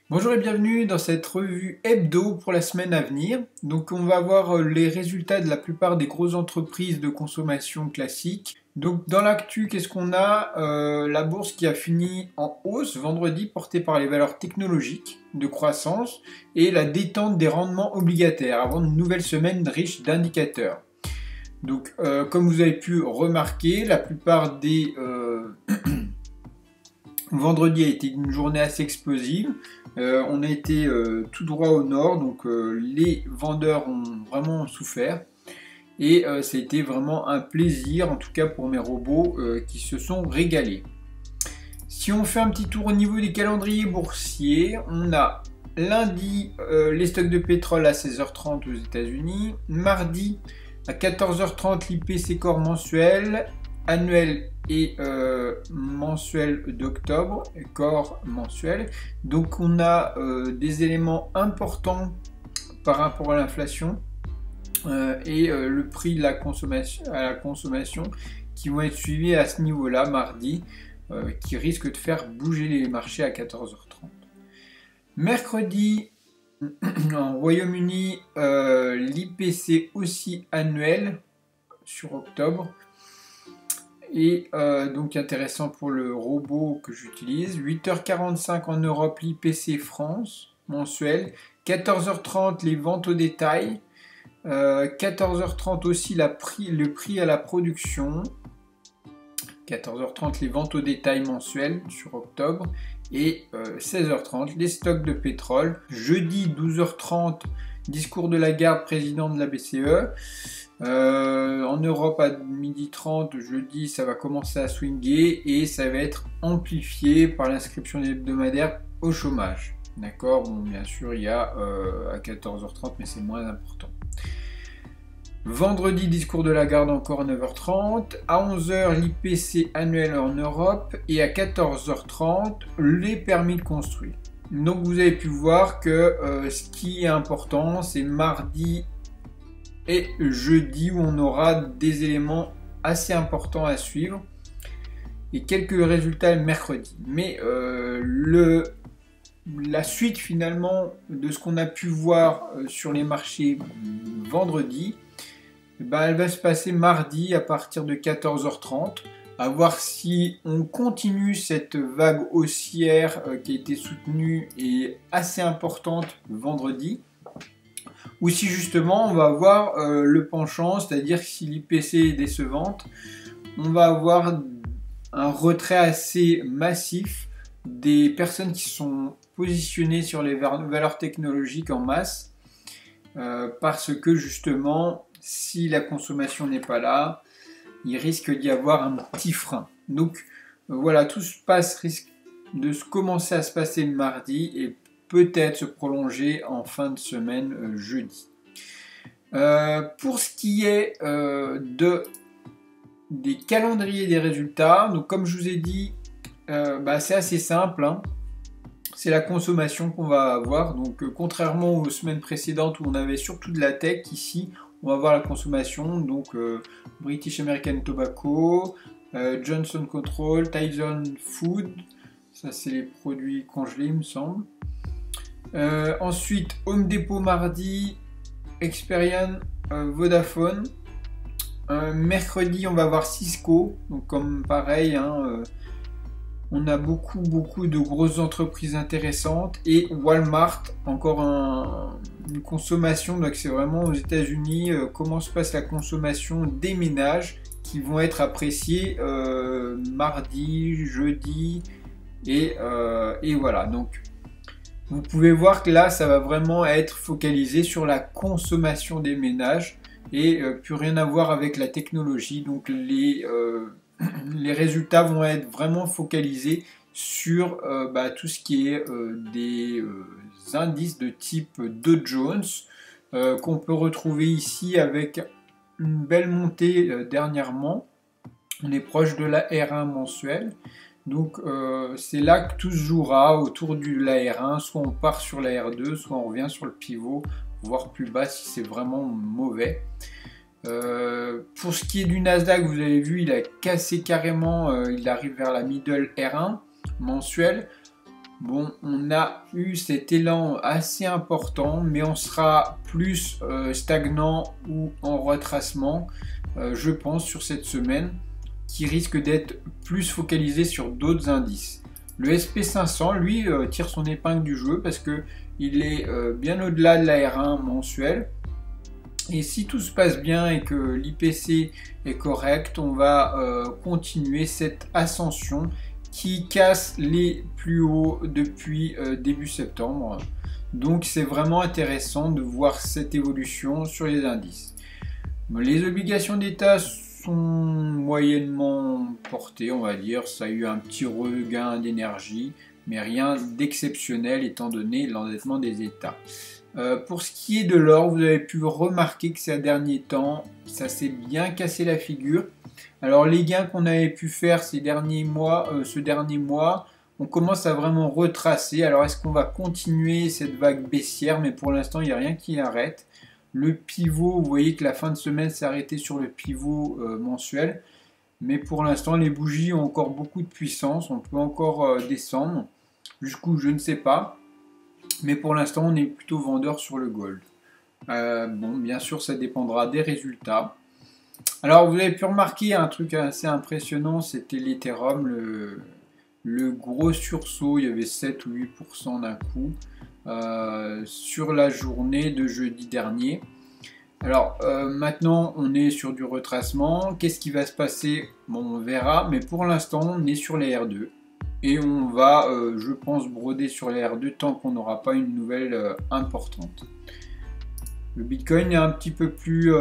Bonjour et bienvenue dans cette revue hebdo pour la semaine à venir. Donc on va voir les résultats de la plupart des grosses entreprises de consommation classiques. Donc dans l'actu, qu'est-ce qu'on a? La bourse qui a fini en hausse vendredi, portée par les valeurs technologiques de croissance et la détente des rendements obligataires avant une nouvelle semaine riche d'indicateurs. Donc comme vous avez pu remarquer, la plupart des vendredi a été une journée assez explosive. On a été tout droit au nord, donc les vendeurs ont vraiment souffert. Et ça a été vraiment un plaisir, en tout cas pour mes robots, qui se sont régalés. Si on fait un petit tour au niveau des calendriers boursiers, on a lundi les stocks de pétrole à 16h30 aux États-Unis, mardi à 14h30 l'IPC corps mensuel, annuel et mensuel d'octobre, corps mensuel. Donc on a des éléments importants par rapport à l'inflation et le prix de la consommation, à la consommation qui vont être suivis à ce niveau-là mardi, qui risque de faire bouger les marchés à 14h30. Mercredi, en Royaume-Uni, l'IPC aussi annuel sur octobre. Et donc intéressant pour le robot que j'utilise. 8h45 en Europe, l'IPC France mensuel. 14h30 les ventes au détail. 14h30 aussi le prix à la production. 14h30 les ventes au détail mensuelles sur octobre. Et 16h30 les stocks de pétrole. Jeudi 12h30 discours de Lagarde, président de la BCE. En Europe à 12h30 jeudi, ça va commencer à swinguer et ça va être amplifié par l'inscription des hebdomadaires au chômage. D'accord. Bon, bien sûr, il y a à 14h30, mais c'est moins important. Vendredi, discours de Lagarde encore à 9h30. À 11h, l'IPC annuel en Europe. Et à 14h30, les permis de construire. Donc vous avez pu voir que ce qui est important, c'est mardi et jeudi où on aura des éléments assez importants à suivre et quelques résultats mercredi. Mais la suite finalement de ce qu'on a pu voir sur les marchés vendredi, elle va se passer mardi à partir de 14h30. À voir si on continue cette vague haussière qui a été soutenue et assez importante vendredi, ou si justement on va avoir le penchant, c'est-à-dire que si l'IPC est décevante, on va avoir un retrait assez massif des personnes qui sont positionnées sur les valeurs technologiques en masse, parce que justement, si la consommation n'est pas là, il risque d'y avoir un petit frein. Donc voilà, tout risque de commencer à se passer le mardi et peut-être se prolonger en fin de semaine jeudi. Pour ce qui est des calendriers des résultats, donc comme je vous ai dit, c'est assez simple, hein. C'est la consommation qu'on va avoir. Donc contrairement aux semaines précédentes où on avait surtout de la tech, ici on va voir la consommation. Donc British American Tobacco, Johnson Control, Tyson Food, ça c'est les produits congelés il me semble. Ensuite Home Depot mardi, Experian, Vodafone. Mercredi on va voir Cisco, donc comme pareil, hein, on a beaucoup de grosses entreprises intéressantes, et Walmart, encore une consommation, donc c'est vraiment aux États-Unis comment se passe la consommation des ménages qui vont être appréciés mardi, jeudi, et voilà. Donc vous pouvez voir que là ça va vraiment être focalisé sur la consommation des ménages et plus rien à voir avec la technologie. Donc les résultats vont être vraiment focalisés sur tout ce qui est des indices de type Dow Jones qu'on peut retrouver ici avec une belle montée dernièrement. On est proche de la R1 mensuelle. Donc c'est là que tout se jouera autour de la R1. Soit on part sur la R2, soit on revient sur le pivot, voire plus bas si c'est vraiment mauvais. Pour ce qui est du Nasdaq, vous avez vu, il a cassé carrément, il arrive vers la middle R1 mensuelle. Bon, on a eu cet élan assez important, mais on sera plus stagnant ou en retracement, je pense, sur cette semaine, qui risque d'être plus focalisé sur d'autres indices. Le SP500, lui, tire son épingle du jeu parce que il est bien au-delà de la R1 mensuelle. Et si tout se passe bien et que l'IPC est correct, on va continuer cette ascension qui casse les plus hauts depuis début septembre. Donc c'est vraiment intéressant de voir cette évolution sur les indices. Les obligations d'État sont moyennement portées, on va dire. Ça a eu un petit regain d'énergie, mais rien d'exceptionnel étant donné l'endettement des États. Pour ce qui est de l'or, vous avez pu remarquer que ces derniers temps, ça s'est bien cassé la figure. Alors les gains qu'on avait pu faire ce dernier mois, on commence à vraiment retracer. Alors est-ce qu'on va continuer cette vague baissière? Mais pour l'instant, il n'y a rien qui l'arrête. Le pivot, vous voyez que la fin de semaine s'est arrêtée sur le pivot mensuel. Mais pour l'instant, les bougies ont encore beaucoup de puissance. On peut encore descendre. Jusqu'où, je ne sais pas. Mais pour l'instant, on est plutôt vendeur sur le gold. Bon, bien sûr, ça dépendra des résultats. Alors, vous avez pu remarquer un truc assez impressionnant, c'était l'Ethereum, le gros sursaut, il y avait 7 ou 8% d'un coup sur la journée de jeudi dernier. Alors, maintenant, on est sur du retracement. Qu'est-ce qui va se passer? Bon, on verra, mais pour l'instant, on est sur les R2. Et on va, je pense, broder sur les R2 tant qu'on n'aura pas une nouvelle importante. Le Bitcoin est un petit peu plus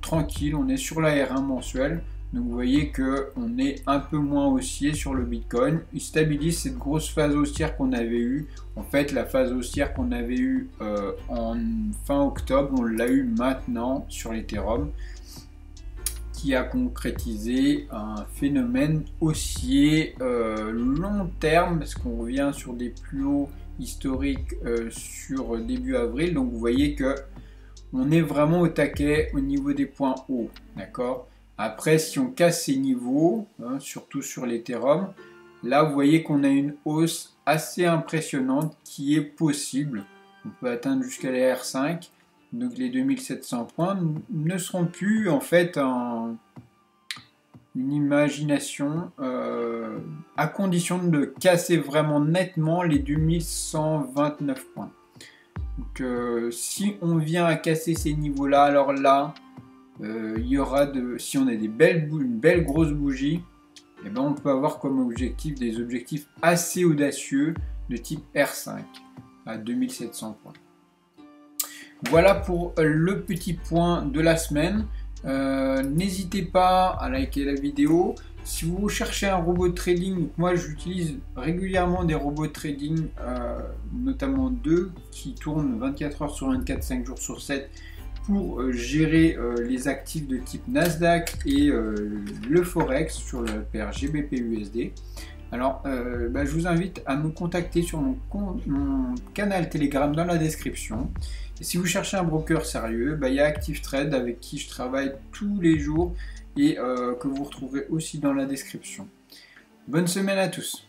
tranquille, on est sur la R1 mensuelle. Donc vous voyez qu'on est un peu moins haussier sur le Bitcoin. Il stabilise cette grosse phase haussière qu'on avait eue. En fait, la phase haussière qu'on avait eue en fin octobre, on l'a eu maintenant sur l'Ethereum, qui a concrétisé un phénomène haussier long terme, parce qu'on revient sur des plus hauts historiques sur début avril. Donc vous voyez que on est vraiment au taquet au niveau des points hauts, d'accord? Après, si on casse ces niveaux, hein, surtout sur l'Ethereum, là vous voyez qu'on a une hausse assez impressionnante qui est possible. On peut atteindre jusqu'à les R5. Donc les 2700 points ne seront plus en fait une imagination à condition de casser vraiment nettement les 2129 points. Donc si on vient à casser ces niveaux là, alors là il y aura si on a une belle grosse bougie, et ben on peut avoir comme objectif des objectifs assez audacieux de type R5 à 2700 points. Voilà pour le petit point de la semaine. N'hésitez pas à liker la vidéo. Si vous cherchez un robot de trading, moi j'utilise régulièrement des robots de trading, notamment deux qui tournent 24 heures sur 24, 5 jours sur 7 pour gérer les actifs de type Nasdaq et le Forex sur le paire GBP-USD. Alors, je vous invite à me contacter sur mon canal Telegram dans la description. Et si vous cherchez un broker sérieux, il y a ActiveTrade avec qui je travaille tous les jours et que vous retrouverez aussi dans la description. Bonne semaine à tous!